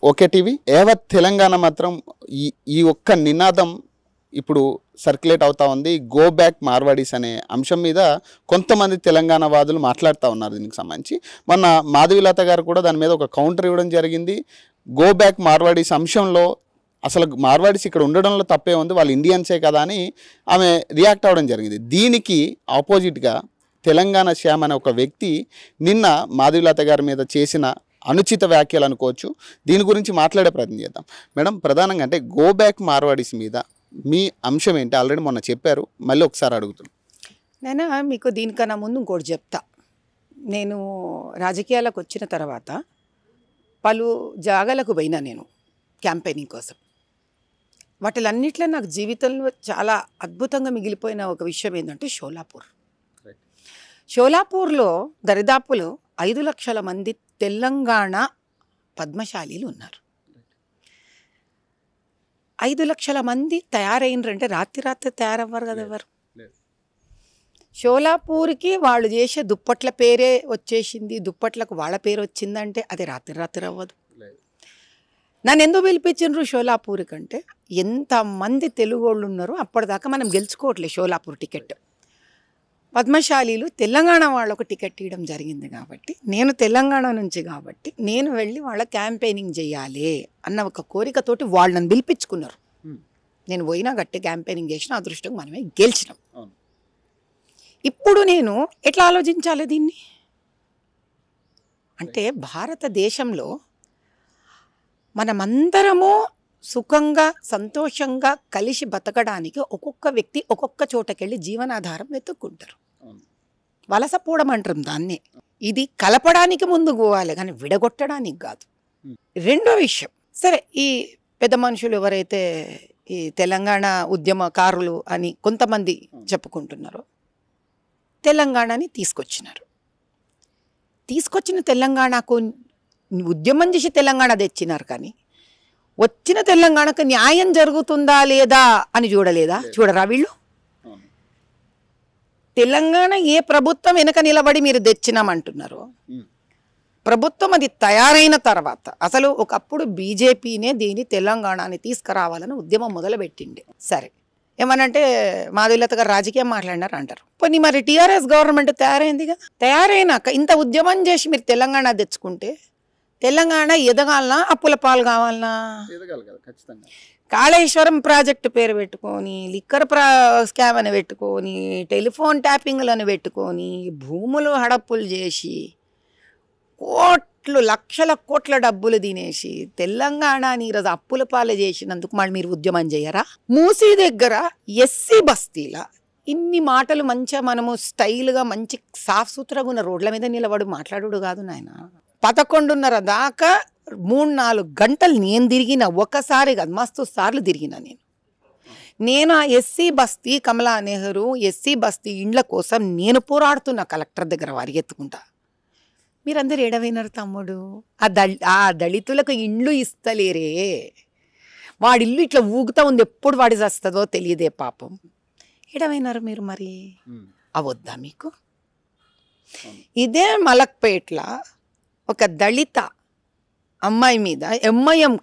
Okay TV యావత్ తెలంగాణ మాత్రం ఈ ఈ ఒక్క నినాదం ఇప్పుడు సర్క్యులేట్ అవుతా ఉంది. గో బ్యాక్ మార్వాడీస్ అనే అంశం మీద కొంతమంది తెలంగాణ వాదులు మాట్లాడుతూ ఉన్నారు. దీనికి సంబంధించి మొన్న మాధవీలత గారు కూడా దాని మీద ఒక కౌంటర్ ఇవ్వడం జరిగింది. గో బ్యాక్ మార్వాడీస్ అంశంలో అసలు మార్వాడీస్ ఇక్కడ ఉండడంలో తప్పే ఉంది, వాళ్ళు ఇండియన్సే కదా అని ఆమె రియాక్ట్ అవ్వడం జరిగింది. దీనికి ఆపోజిట్గా తెలంగాణ శ్యామ్ అనే ఒక వ్యక్తి నిన్న మాధవీలత గారి మీద చేసిన అనుచిత వ్యాఖ్యలు అనుకోవచ్చు. దీని గురించి మాట్లాడే ప్రయత్నం చేద్దాం. మేడం, ప్రధానంగా అంటే గో బ్యాక్ మార్వాడీస్ మీద మీ అంశం ఏంటి? ఆల్రెడీ మొన్న చెప్పారు, మళ్ళీ ఒకసారి అడుగుతున్నాను. నేను మీకు దీనికన్నా ముందు ఇంకోటి చెప్తా. నేను రాజకీయాలకు వచ్చిన తర్వాత పలు జాగాలకు పోయినా నేను క్యాంపెయినింగ్ కోసం. వాటిలన్నిట్లో నాకు జీవితంలో చాలా అద్భుతంగా మిగిలిపోయిన ఒక విషయం ఏంటంటే షోలాపూర్. షోలాపూర్లో దరిదాపులు 5 లక్షల మంది తెలంగాణ పద్మశాలీలు ఉన్నారు. 5 లక్షల మంది తయారైనరంటే రాత్రి తయారవ్వరు కదా ఎవరు. షోలాపూర్కి వాళ్ళు చేసే దుప్పట్ల పేరే వచ్చేసింది, దుప్పట్లకు వాళ్ళ పేరు వచ్చిందంటే అది రాత్రి అవ్వదు. నన్ను ఎందుకు పిలిపించారు షోలాపూర్ కంటే, ఎంతమంది తెలుగు వాళ్ళు ఉన్నారో అప్పటిదాకా మనం గెలుచుకోవట్లేదు షోలాపూర్ టికెట్. పద్మశాలీలు తెలంగాణ వాళ్ళకు టికెట్ ఇవ్వడం జరిగింది కాబట్టి, నేను తెలంగాణ నుంచి కాబట్టి నేను వెళ్ళి వాళ్ళ క్యాంపెయినింగ్ చేయాలి అన్న ఒక కోరికతోటి వాళ్ళు నన్ను పిలిపించుకున్నారు. నేను పోయినా గట్టి క్యాంపెయినింగ్ చేసిన అదృష్టం మనమే గెలిచినాం. ఇప్పుడు నేను ఎట్లా ఆలోచించాలి దీన్ని అంటే, భారతదేశంలో మనమందరము సుఖంగా సంతోషంగా కలిసి బతకడానికి ఒక్కొక్క వ్యక్తి ఒక్కొక్క చోటకెళ్ళి జీవనాధారం వెతుక్కుంటారు. వలసపోవడం అంటారు దాన్ని. ఇది కలపడానికి ముందుకు పోవాలి కానీ విడగొట్టడానికి కాదు. రెండో విషయం, సరే ఈ పెద్ద మనుషులు ఎవరైతే ఈ తెలంగాణ ఉద్యమకారులు అని కొంతమంది చెప్పుకుంటున్నారో, తెలంగాణని తీసుకొచ్చిన తెలంగాణకు ఉద్యమం చేసి తెలంగాణ తెచ్చినారు కానీ వచ్చిన తెలంగాణకు న్యాయం జరుగుతుందా లేదా అని చూడరా వీళ్ళు? తెలంగాణ ఏ ప్రభుత్వం వెనక నిలబడి మీరు తెచ్చినామంటున్నారో, ప్రభుత్వం అది తయారైన తర్వాత అసలు ఒకప్పుడు బీజేపీనే దీన్ని తెలంగాణని తీసుకురావాలని ఉద్యమం మొదలుపెట్టింది. సరే ఏమనంటే మాధవీలత గారు రాజకీయం మాట్లాడినారు అంటారు. పోనీ మరి టీఆర్ఎస్ గవర్నమెంట్ తయారైంది కదా, తయారైనాక ఇంత ఉద్యమం చేసి మీరు తెలంగాణ తెచ్చుకుంటే తెలంగాణ ఎదగాలనా అప్పుల పాలు కావాలనా? కాళేశ్వరం ప్రాజెక్టు పేరు పెట్టుకొని, లిక్కర్ స్కామ్ అని పెట్టుకొని, టెలిఫోన్ ట్యాపింగ్లను పెట్టుకొని, భూములు హడప్పులు చేసి, లక్షల కోట్ల డబ్బులు తినేసి తెలంగాణని ఈరోజు అప్పుల పాలు చేసినందుకు మళ్ళీ మీరు ఉద్యమం చేయరా? మూసీ దగ్గర ఎస్సీ బస్తీల ఇన్ని మాటలు మంచిగా మనము స్టైల్గా మంచి సాఫ్ సుథరగా ఉన్న రోడ్ల మీద నిలబడి మాట్లాడు కాదు నాయన. 11:30 దాకా 3-4 గంటలు నేను తిరిగిన, ఒకసారి కాదు మస్తు సార్లు తిరిగిన నేను ఆ ఎస్సీ బస్తీ, కమలా నెహ్రూ ఎస్సీ బస్తీ ఇండ్ల కోసం నేను పోరాడుతున్న కలెక్టర్ దగ్గర వారిగెత్తుకుంటా. మీరందరూ ఎడవైనారు తమ్ముడు, ఆ దళితులకు ఇండ్లు ఇస్తలేరే, వాడిల్లు ఇట్లా ఊగుతూ ఉంది, ఎప్పుడు వాడి వస్తుందో తెలియదే పాపం. ఎడవైనారు మీరు, మరి అవద్దా మీకు? ఇదే మలక్పేట్ల ఒక దళిత అమ్మాయి మీద ఎంఐఎం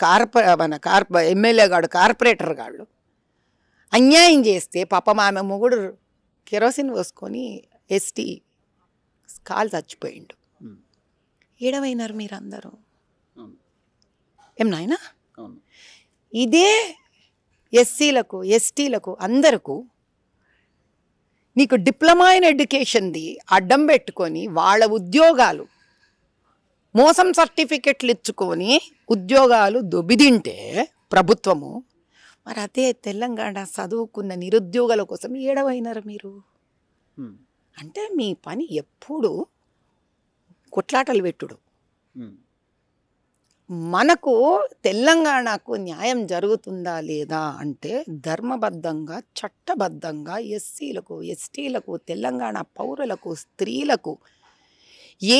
ఎమ్మెల్యే గాడు, కార్పొరేటర్ గాళ్ళు అన్యాయం చేస్తే పాపం ఆమె మొగుడు కెరోసిన్ పోసుకొని ఎస్టీ కాలు చచ్చిపోయిండు. ఏడవైనారు మీరందరూ? ఏం నాయనా? ఇదే ఎస్సీలకు ఎస్టీలకు అందరకు నీకు డిప్లొమా ఇన్ ఎడ్యుకేషన్ది అడ్డం పెట్టుకొని వాళ్ళ ఉద్యోగాలు మోసం సర్టిఫికెట్లు ఇచ్చుకొని ఉద్యోగాలు దొబ్బిదింటే ప్రభుత్వము, మరి అదే తెలంగాణ చదువుకున్న నిరుద్యోగుల కోసం ఏడవైనారు మీరు? అంటే మీ పని ఎప్పుడు కొట్లాటలు పెట్టుడు. మనకు తెలంగాణకు న్యాయం జరుగుతుందా లేదా అంటే ధర్మబద్ధంగా చట్టబద్ధంగా ఎస్సీలకు ఎస్టీలకు తెలంగాణ పౌరులకు స్త్రీలకు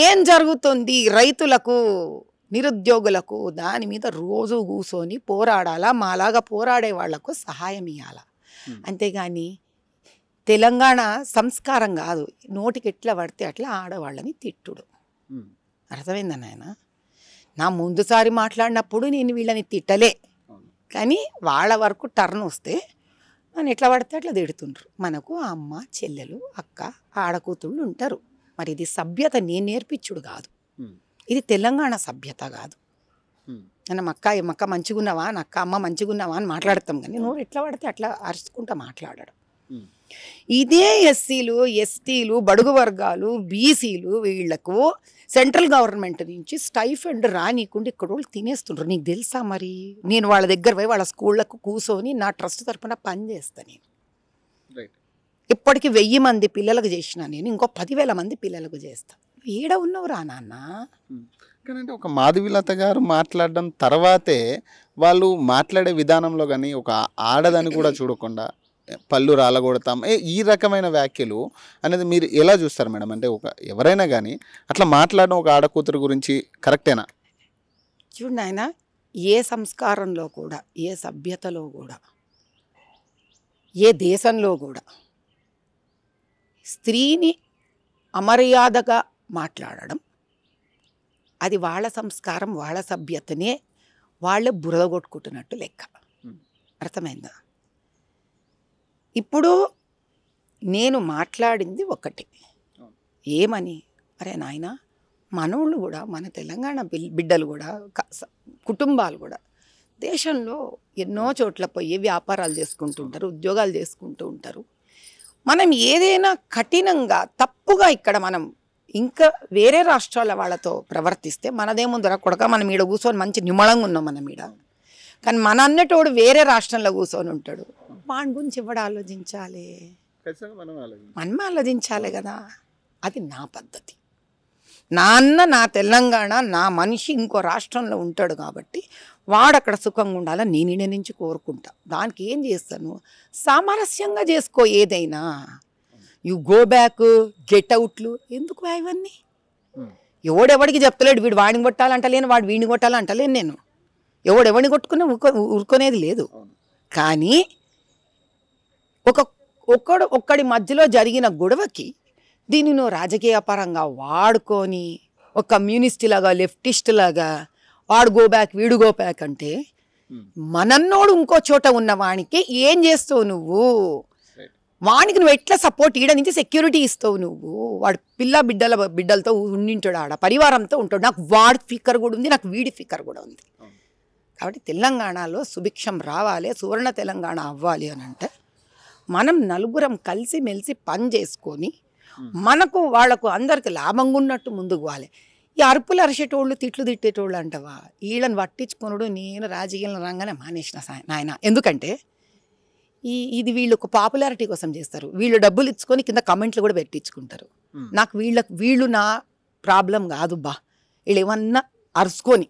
ఏం జరుగుతుంది, రైతులకు నిరుద్యోగులకు, దాని మీద రోజు కూర్చొని పోరాడాలా, మాలాగా పోరాడే వాళ్లకు సహాయం ఇవ్వాలా. అంతేగాని తెలంగాణ సంస్కారం కాదు, నోటికి ఎట్లా పడితే అట్లా ఆడవాళ్ళని తిట్టుడు. అర్థమైందా నాయన? నా ముందుసారి మాట్లాడినప్పుడు నేను వీళ్ళని తిట్టలే, కానీ వాళ్ళ వరకు టర్న్ వస్తే నన్ను ఎట్లా పడితే అట్లా తిడుతుండ్రు. మనకు అమ్మ చెల్లెలు అక్క ఆడకూతుళ్ళు ఉంటారు. మరి ఇది సభ్యత నేను నేర్పించుడు కాదు, ఇది తెలంగాణ సభ్యత కాదు. మనం అక్క మంచిగున్నావా, నక్క అమ్మ మంచిగున్నావా అని మాట్లాడతాం, కానీ నువ్వు ఎట్లా పడితే అట్లా అరుచుకుంటా మాట్లాడడం. ఇదే ఎస్సీలు ఎస్టీలు బడుగు వర్గాలు బీసీలు వీళ్లకు సెంట్రల్ గవర్నమెంట్ నుంచి స్టైఫండ్ రానీకుండా ఇక్కడ వాళ్ళు తినేస్తుండ్రు. నీకు తెలుసా? మరి నేను వాళ్ళ దగ్గర పోయి వాళ్ళ స్కూళ్ళకు కూర్చొని నా ట్రస్ట్ తరఫున పని చేస్తాను. నేను ఇప్పటికి 1000 మంది పిల్లలకు చేసిన, నేను ఇంకో 10,000 మంది పిల్లలకు చేస్తాను. ఏడ ఉన్నవరా నాన్న? కానీ ఒక మాధవీలత గారు మాట్లాడడం తర్వాతే వాళ్ళు మాట్లాడే విధానంలో కానీ ఒక ఆడదని కూడా చూడకుండా పళ్ళు రాలగొడతాం ఈ రకమైన వ్యాఖ్యలు అనేది మీరు ఎలా చూస్తారు మేడం? అంటే ఒక ఎవరైనా కానీ అట్లా మాట్లాడడం ఒక ఆడకూతురు గురించి కరెక్టేనా? చూడండి ఆయన, ఏ సంస్కారంలో కూడా, ఏ సభ్యతలో కూడా, ఏ దేశంలో కూడా స్త్రీని అమర్యాదగా మాట్లాడడం అది వాళ్ళ సంస్కారం, వాళ్ళ సభ్యతనే వాళ్ళే బురద కొట్టుకుంటున్నట్టు లెక్క. అర్థమైందా? ఇప్పుడు నేను మాట్లాడింది ఒకటి, ఏమని, అరే నాయన మనోళ్ళు కూడా, మన తెలంగాణ బిడ్డలు కూడా, కుటుంబాలు కూడా దేశంలో ఎన్నో చోట్ల పోయి వ్యాపారాలు చేసుకుంటుంటారు, ఉద్యోగాలు చేసుకుంటూ ఉంటారు. మనం ఏదైనా కఠినంగా తప్పుగా ఇక్కడ మనం ఇంకా వేరే రాష్ట్రాల వాళ్ళతో ప్రవర్తిస్తే మనదేముందరా కొడక, మనం ఈడ కూర్చొని మంచి నిమ్మళంగా ఉన్నాం మనం ఈడ. కానీ మన అన్నటోడు వేరే రాష్ట్రంలో కూర్చొని ఉంటాడు, వాడి గురించి ఎవడు ఆలోచించాలి? మనమే ఆలోచించాలి కదా. అది నా పద్ధతి. నా అన్న, నా తెలంగాణ, నా మనిషి ఇంకో రాష్ట్రంలో ఉంటాడు కాబట్టి వాడు అక్కడ సుఖంగా ఉండాలని నేను ఈడ నుంచి కోరుకుంటా. దానికి ఏం చేస్తాను? సామరస్యంగా చేసుకో ఏదైనా. యు గో బ్యాక్, గెట్ అవుట్లు ఎందుకు ఇవన్నీ? ఎవడెవడికి చెప్తలేడు, వీడు వాడిని కొట్టాలంటలేను, వాడు వీడిని కొట్టాలంటలేను. నేను ఎవడెవడిని కొట్టుకుని ఊరుకునేది లేదు. కానీ ఒక్కడి మధ్యలో జరిగిన గొడవకి దీన్ని నువ్వు రాజకీయ పరంగా వాడుకొని ఒక కమ్యూనిస్ట్ లాగా, లెఫ్టిస్ట్ లాగా వాడు గో బ్యాక్ వీడు గో బ్యాక్ అంటే, మనన్నోడు ఇంకో చోట ఉన్న వానికి ఏం చేస్తావు నువ్వు? వానికి నువ్వు ఎట్లా సపోర్ట్ ఈడ నుంచి సెక్యూరిటీ ఇస్తావు నువ్వు? వాడు బిడ్డలతో ఉండింటాడు, ఆడ పరివారంతో ఉంటాడు. నాకు వాడి ఫికర్ కూడా ఉంది, నాకు వీడి ఫికర్ కూడా ఉంది. కాబట్టి తెలంగాణలో సుభిక్షం రావాలి, సువర్ణ తెలంగాణ అవ్వాలి అని అంటే మనం నలుగురం కలిసి మెలిసి పని చేసుకొని మనకు వాళ్ళకు అందరికి లాభంగా ఉన్నట్టు ముందుకు పోవాలి. ఈ అరుపులు అరిచేటోళ్ళు, తిట్లు తిట్టేటోళ్ళు అంటవా, వీళ్ళని పట్టించుకున్నాడు నేను రాజకీయాల రంగానే మానేసిన నాయన. ఎందుకంటే ఇది వీళ్ళు ఒక పాపులారిటీ కోసం చేస్తారు. వీళ్ళు డబ్బులు ఇచ్చుకొని కింద కమెంట్లు కూడా పెట్టించుకుంటారు. నాకు వీళ్ళు నా ప్రాబ్లం కాదు బా. వీళ్ళు ఏమన్నా అరుచుకొని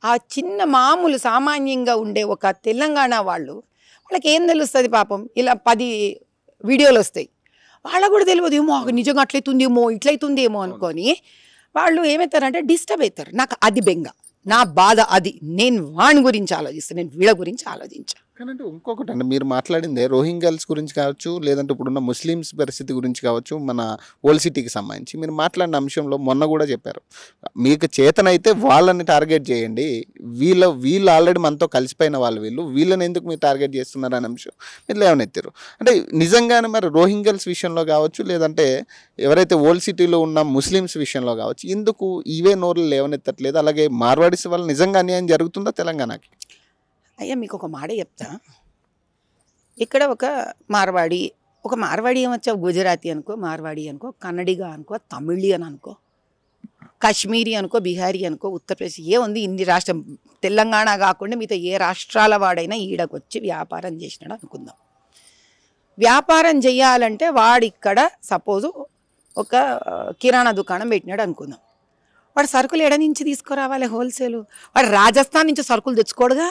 ఆ చిన్న మామూలు సామాన్యంగా ఉండే ఒక తెలంగాణ వాళ్ళకి ఏం తెలుస్తుంది పాపం? ఇలా 10 వీడియోలు వస్తాయి, వాళ్ళకు కూడా తెలియదు. ఏమో నిజంగా అట్లయితుందేమో ఇట్లయితుందేమో అనుకొని వాళ్ళు ఏమవుతారంటే డిస్టర్బ్ అవుతారు. నాకు అది బెంగ, నా బాధ అది. నేను వాని గురించి ఆలోచిస్తాను, నేను వీళ్ళ గురించి ఆలోచించా. కానీ ఇంకొకటి అండి, మీరు మాట్లాడిందే రోహింగ్యాస్ గురించి కావచ్చు, లేదంటే ఇప్పుడున్న ముస్లిమ్స్ పరిస్థితి గురించి కావచ్చు, మన ఓల్డ్ సిటీకి సంబంధించి మీరు మాట్లాడిన అంశంలో మొన్న కూడా చెప్పారు, మీకు చేతనైతే వాళ్ళని టార్గెట్ చేయండి, వీళ్ళు ఆల్రెడీ మనతో కలిసిపోయిన వీళ్ళని ఎందుకు మీరు టార్గెట్ చేస్తున్నారు అనే అంశం మీరు లేవనెత్తారు. అంటే నిజంగానే మరి రోహింగ్యాస్ విషయంలో కావచ్చు, లేదంటే ఎవరైతే ఓల్డ్ సిటీలో ఉన్న ముస్లిమ్స్ విషయంలో కావచ్చు, ఎందుకు ఇవే నోర్లు లేవనెత్తట్లేదు? అలాగే మార్వాడీస్ వల్ల నిజంగా అన్యాయం జరుగుతుందా తెలంగాణకి? అయ్యా మీకు ఒక మాట చెప్తా. ఇక్కడ ఒక మార్వాడి ఏమొచ్చావు, గుజరాతీ అనుకో, మార్వాడి అనుకో, కన్నడిగా అనుకో, తమిళియన్ అనుకో, కాశ్మీరీ అనుకో, బిహారీ అనుకో, ఉత్తరప్రదేశ్ ఏముంది, ఇన్ని రాష్ట్రం తెలంగాణ కాకుండా మిగతా ఏ రాష్ట్రాల వాడైనా ఈడకు వచ్చి వ్యాపారం చేసినాడు అనుకుందాం. వ్యాపారం చేయాలంటే వాడిక్కడ సపోజు ఒక కిరాణా దుకాణం పెట్టినాడు అనుకుందాం. వాడు సరుకులు ఎడ నుంచి తీసుకురావాలి? హోల్సేలు. వాడు రాజస్థాన్ నుంచి సరుకులు తెచ్చుకోడుగా,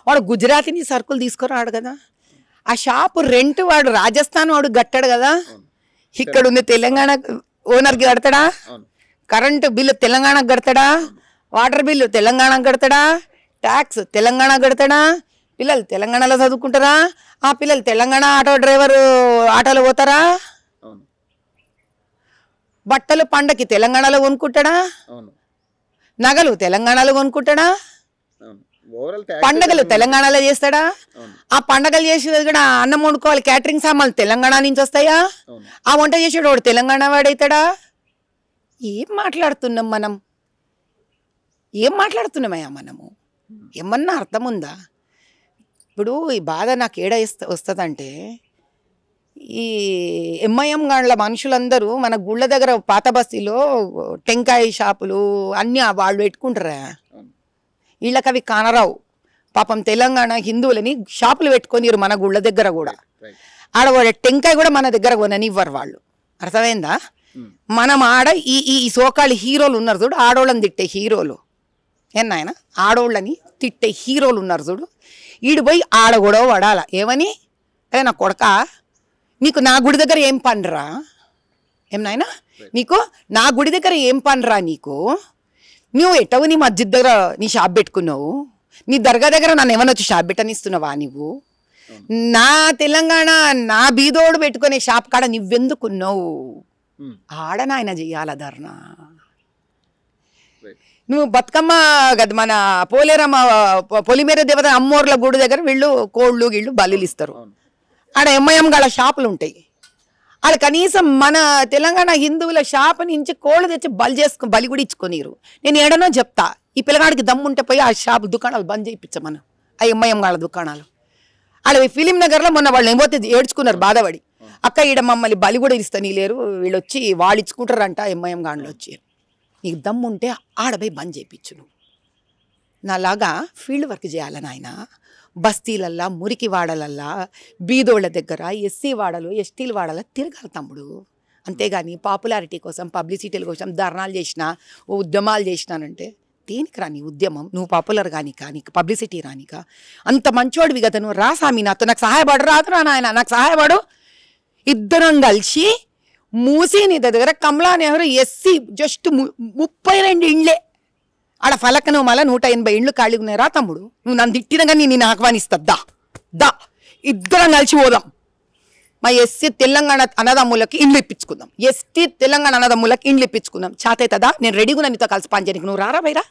వాడు గుజరాతీ నుంచి సరుకులు తీసుకురాడు కదా. ఆ షాపు రెంట్ వాడు రాజస్థాన్ వాడు కట్టాడు కదా. ఇక్కడ ఉంది తెలంగాణ ఓనర్కి కడతాడా? కరెంటు బిల్లు తెలంగాణకు కడతాడా? వాటర్ బిల్లు తెలంగాణకు కడతాడా? ట్యాక్స్ తెలంగాణ కడతాడా? పిల్లలు తెలంగాణలో చదువుకుంటారా? ఆ పిల్లలు తెలంగాణ ఆటోలో పోతారా? బట్టలు పండకి తెలంగాణలో కొనుక్కుంటాడా? నగలు తెలంగాణలో కొనుక్కుంటాడా? పండగలు తెలంగాణలో చేస్తాడా? ఆ పండగలు చేసేది కూడా అన్నం వండుకోవాలి, క్యాటరింగ్ సామాన్లు తెలంగాణ నుంచి వస్తాయా? ఆ వంట చేసేవాడు వాడు తెలంగాణ వాడైతాడా? ఏం మాట్లాడుతున్నాం మనం? ఏం మాట్లాడుతున్నామయ్యా మనము? ఏమన్నా అర్థం ఉందా? ఇప్పుడు ఈ బాధ నాకు ఏడ వస్తుందంటే, ఈ ఎంఐఎం గాళ్ళ మనుషులందరూ మన గుళ్ళ దగ్గర పాత బస్తీలో టెంకాయ షాపులు అన్నీ వాళ్ళు పెట్టుకుంటారా? వీళ్ళకి అవి కానరావు. పాపం తెలంగాణ హిందువులని షాపులు పెట్టుకొనిరు మన గుళ్ళ దగ్గర కూడా. ఆడ టెంకాయ కూడా మన దగ్గర కొననివ్వరు వాళ్ళు. అర్థమైందా? మనం ఆడ ఈ ఈ సోకాళ్ళు హీరోలు ఉన్నారు చూడు, ఆడోళ్ళని తిట్టే హీరోలు, ఏనాయన ఆడోళ్ళని తిట్టే హీరోలు ఉన్నారు చూడు, ఈడు పోయి ఆడ గొడవ పడాల. ఏమని? అదే నా కొడక, నీకు నా గుడి దగ్గర ఏం పనిరా? ఏం నాయన నీకు నా గుడి దగ్గర ఏం పనిరా? నీకు నువ్వు ఎట్టవు నీ మస్జిద్ దగ్గర నీ షాప్ పెట్టుకున్నావు, నీ దర్గా దగ్గర నన్ను ఏమన్నా వచ్చి షాప్ పెట్టనిస్తున్నావా? నువ్వు నా తెలంగాణ నా బీదోడు పెట్టుకునే షాప్ కాడ నువ్వెందుకున్నావు? ఆడ నాయన చెయ్యాల ధర్నా. నువ్వు బతుకమ్మ కదా మన పోలేరమ్మ పొలిమేర దేవత అమ్మోర్ల గుడి దగ్గర వీళ్ళు కోళ్ళు గిళ్ళు బల్లిలు ఇస్తారు. ఆడ ఎంఐఎం గల షాపులు ఉంటాయి. ఆడ కనీసం మన తెలంగాణ హిందువుల షాపు నుంచి కోళ్ళు తెచ్చి బలి కూడా ఇచ్చుకొనిరు. నేను ఏడనో చెప్తా, ఈ పిల్లగాడికి దమ్ముంటే పోయి ఆ షాపు దుకాణాలు బంద్ చేయించమను, ఆ ఎంఐఎం గాళ్ళ దుకాణాలు. ఆడ ఫిలిం నగర్లో మొన్న వాళ్ళు ఏమోతే ఏడ్చుకున్నారు బాధపడి, అక్క ఈడ మమ్మల్ని బలి కూడా ఇస్తని లేరు, వీళ్ళు వచ్చి వాళ్ళు ఇచ్చుకుంటారంట ఎంఐఎం గాండ్లు వచ్చి. నీకు దమ్ముంటే ఆడపోయి బంద్ చేయించు. నువ్వు నాలాగా ఫీల్డ్ వర్క్ చేయాలని ఆయన బస్తీలల్లా మురికి వాడలల్లా బీదోళ్ళ దగ్గర ఎస్సీ వాడలు ఎస్టీల వాడల తిరగాలి తమ్ముడు. అంతేగాని పాపులారిటీ కోసం పబ్లిసిటీల కోసం ధర్నాలు చేసినా ఉద్యమాలు చేసినానంటే దేనికి రాని ఉద్యమం? నువ్వు పాపులర్ కానిక, నీకు పబ్లిసిటీ రానిక? అంత మంచోడివి కదా నువ్వు, రా సామి నాతో, నాకు సహాయపడు, రాదురా నాయన నాకు సహాయపడు. ఇద్దరం కలిసి మూసీ నది దగ్గర కమలా నెహ్రూ ఎస్సీ జస్ట్ 32 ఇండ్లే, ఆడ ఫలకను మళ్ళీ 180 ఇండ్లు ఖాళీగా ఉన్నాయి. రా తమ్ముడు, నువ్వు నన్ను తిట్టినగా నేను ఆహ్వానిస్తా. దా ఇద్దరం కలిసి పోదాం, మా ఎస్సీ తెలంగాణ అన్నదమ్ములకి ఇండ్లు ఇప్పించుకుందాం, ఎస్టీ తెలంగాణ అన్నదమ్ములకి ఇండ్లు ఇప్పించుకుందాం. చేతవుతుందా? నేను రెడీగా నీతో కలిసి పనిచేయడానికి, నువ్వు రారా బైరా?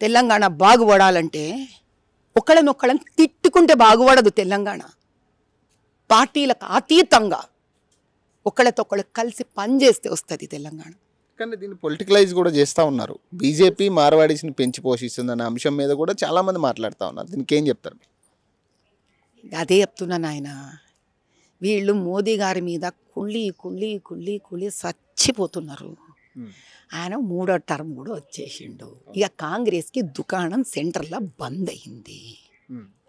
తెలంగాణ బాగుపడాలంటే ఒకళ్ళనొక్కళ్ళని తిట్టుకుంటే బాగుపడదు తెలంగాణ. పార్టీలకు అతీతంగా ఒకళ్ళతో ఒకళ్ళు కలిసి పనిచేస్తే వస్తుంది తెలంగాణ. కానీ దీన్ని పొలిటికలైజ్ కూడా చేస్తూ ఉన్నారు. బీజేపీ మార్వాడీస్ని పెంచి పోషిస్తుందన్న అంశం మీద కూడా చాలామంది మాట్లాడుతూ ఉన్నారు. దీనికి ఏం చెప్తారు? అదే చెప్తున్నాను ఆయన, వీళ్ళు మోదీ గారి మీద కుళ్ళి కుళ్ళి కుళ్ళి కుళ్ళి చచ్చిపోతున్నారు. ఆయన 3వ టర్మ్ కూడా వచ్చేసిండు. ఇక కాంగ్రెస్కి దుకాణం సెంటర్లో బంద్ అయింది.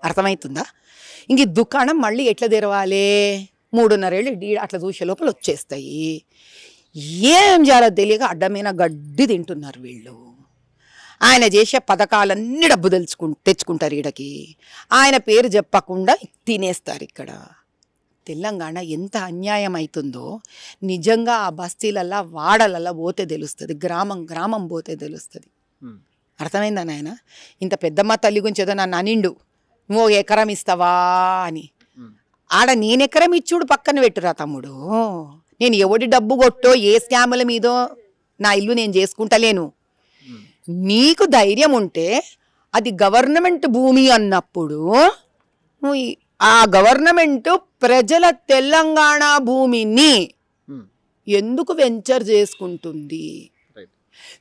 అర్థమవుతుందా? ఇంక ఈ దుకాణం మళ్ళీ ఎట్లా తెరవాలి? 3.5 ఏళ్ళు అట్లా చూసే లోపల వచ్చేస్తాయి. ఏం చేయాలో తెలియక అడ్డమైన గడ్డి తింటున్నారు వీళ్ళు. ఆయన చేసే పథకాలన్నీ డబ్బు తెచ్చుకుంటారు ఈడకి, ఆయన పేరు చెప్పకుండా తినేస్తారు ఇక్కడ. తెలంగాణ ఎంత అన్యాయం అవుతుందో నిజంగా ఆ బస్తీలల్లా వాడలల్లా పోతే తెలుస్తుంది, గ్రామం గ్రామం పోతే తెలుస్తుంది. అర్థమైందా నాయన? ఇంత పెద్దమ్మ తల్లి గురించి ఏదో నన్ను అనిండు, నువ్వు ఎకరం ఇస్తావా అని. ఆడ నేను ఎకరం ఇచ్చుడు పక్కన పెట్టురా తమ్ముడు. నేను ఎవడి డబ్బు కొట్టో ఏ స్కాముల మీదో నా ఇల్లు నేను చేసుకుంటలేను. నీకు ధైర్యం ఉంటే అది గవర్నమెంట్ భూమి అన్నప్పుడు ఆ గవర్నమెంట్ ప్రజల తెలంగాణ భూమిని ఎందుకు వెంచర్ చేసుకుంటుంది?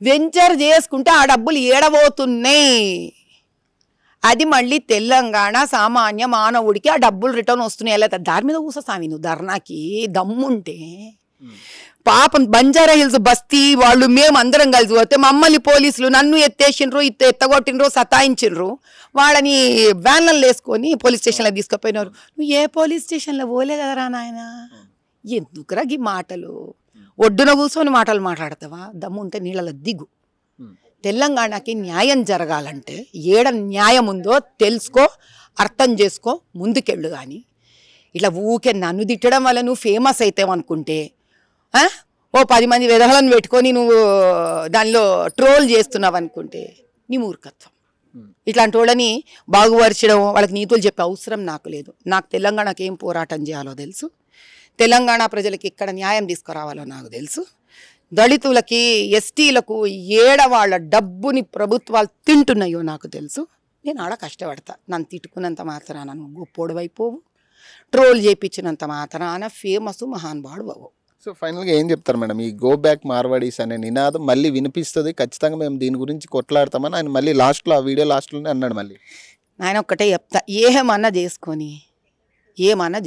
వెంచర్ చేసుకుంటే ఆ డబ్బులు ఏడబోతున్నాయి. అది మళ్ళీ తెలంగాణ సామాన్య మానవుడికి ఆ డబ్బులు రిటర్న్ వస్తున్నాయి. ఎలా దాని మీద కూర్చోసామి నువ్వు ధర్నాకి దమ్ముంటే? పాపం బంజారా హిల్స్ బస్తీ వాళ్ళు మేము అందరం కలిసి పోతే మమ్మల్ని పోలీసులు నన్ను ఎత్తేసిండ్రు, ఎత్తగొట్టిండ్రు, సతాయించిండ్రు. వాళ్ళని వ్యాన్లను వేసుకొని పోలీస్ స్టేషన్లో తీసుకుపోయినారు. నువ్వు ఏ పోలీస్ స్టేషన్లో పోలే కదరా నాయన? ఎందుకురా ఈ మాటలు? ఒడ్డున కూర్చొని మాటలు మాట్లాడతావా? దమ్ము ఉంటే నీళ్ళలో దిగు. తెలంగాణకి న్యాయం జరగాలంటే ఏడ న్యాయం ఉందో తెలుసుకో, అర్థం చేసుకో, ముందుకెళ్ళు. కానీ ఇట్లా ఊకే నన్ను తిట్టడం వల్ల నువ్వు ఫేమస్ అవుతావనుకుంటే, ఓ 10 మంది వెధవలను పెట్టుకొని నువ్వు దానిలో ట్రోల్ చేస్తున్నావు అనుకుంటే నీ మూర్ఖత్వం. ఇట్లాంటి వాళ్ళని బాగుపరచడం, వాళ్ళకి నీతులు చెప్పే అవసరం నాకు లేదు. నాకు తెలంగాణకి ఏం పోరాటం చేయాలో తెలుసు, తెలంగాణ ప్రజలకి ఎక్కడ న్యాయం తీసుకురావాలో నాకు తెలుసు. దళితులకి ఎస్టీలకు వాళ్ళ డబ్బుని ప్రభుత్వాలు తింటున్నాయో నాకు తెలుసు. నేను ఆడ కష్టపడతా. నన్ను తిట్టుకున్నంత మాత్రాన నువ్వు గొప్పోడువైపోవు, ట్రోల్ చేయించినంత మాత్రాన ఫేమస్ మహానుభావుడు బావు. సో ఫైనల్గా ఏం చెప్తారు మేడం? ఈ గో బ్యాక్ మార్వాడీస్ అనే నినాదం మళ్ళీ వినిపిస్తుంది, ఖచ్చితంగా మేము దీని గురించి కొట్లాడతామని ఆయన మళ్ళీ లాస్ట్లో, ఆ వీడియో లాస్ట్లోనే అన్నాడు. మళ్ళీ ఆయన ఒక్కటే చెప్తా, ఏమన్నా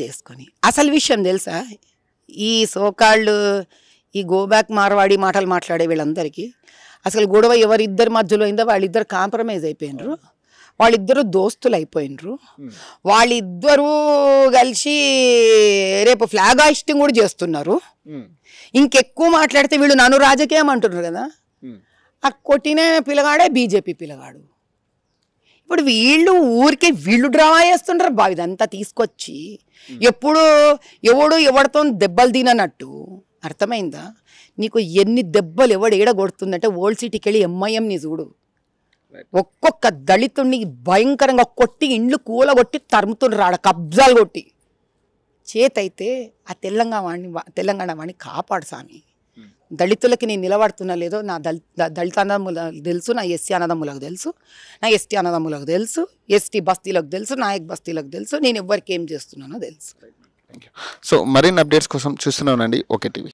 చేసుకొని అసలు విషయం తెలుసా? ఈ సోకాళ్ళు ఈ గో బ్యాక్ మార్వాడి మాటలు మాట్లాడే వీళ్ళందరికీ అసలు గొడవ ఎవరిద్దరి మధ్యలో అయిందో వాళ్ళిద్దరు కాంప్రమైజ్ అయిపోయినరు, వాళ్ళిద్దరూ దోస్తులు అయిపోయినరు, వాళ్ళిద్దరూ కలిసి రేపు ఫ్లాగ్ హాయిస్టింగ్ కూడా చేస్తున్నారు. ఇంకెక్కువ మాట్లాడితే వీళ్ళు నన్ను రాజకీయం అంటున్నారు కదా, ఆ కొట్టిన పిల్లగాడే బీజేపీ పిల్లగాడు. ఇప్పుడు వీళ్ళు ఊరికే వీళ్ళు డ్రామా చేస్తుంటారు బావి. ఇదంతా తీసుకొచ్చి ఎవడితో దెబ్బలు తిననట్టు. అర్థమైందా నీకు? ఎన్ని దెబ్బలు ఏడ కొడుతుందంటే ఓల్డ్ సిటీకి వెళ్ళి ఎంఐఎంని చూడు. ఒక్కొక్క దళితుడిని భయంకరంగా కొట్టి ఇండ్లు కూలగొట్టి తరుముతుండ్రు, ఆడ కబ్జాలు కొట్టి. చేతైతే ఆ తెలంగాణ వాడిని కాపాడు స్వామి. దళితులకి నేను నిలబడుతున్నా లేదో నా దళిత అన్నదమ్ములకు తెలుసు, నా ఎస్సీ అన్నదమ్ములకు తెలుసు, నా ఎస్టీ అన్నదమ్ములకు తెలుసు, ఎస్టీ బస్తీలకు తెలుసు, నాయక్ బస్తీలకు తెలుసు, నేను ఎవరికి ఏం చేస్తున్నానో తెలుసు. సో మరిన్ని అప్డేట్స్ కోసం చూస్తున్నానండి ఓకే టీవీ.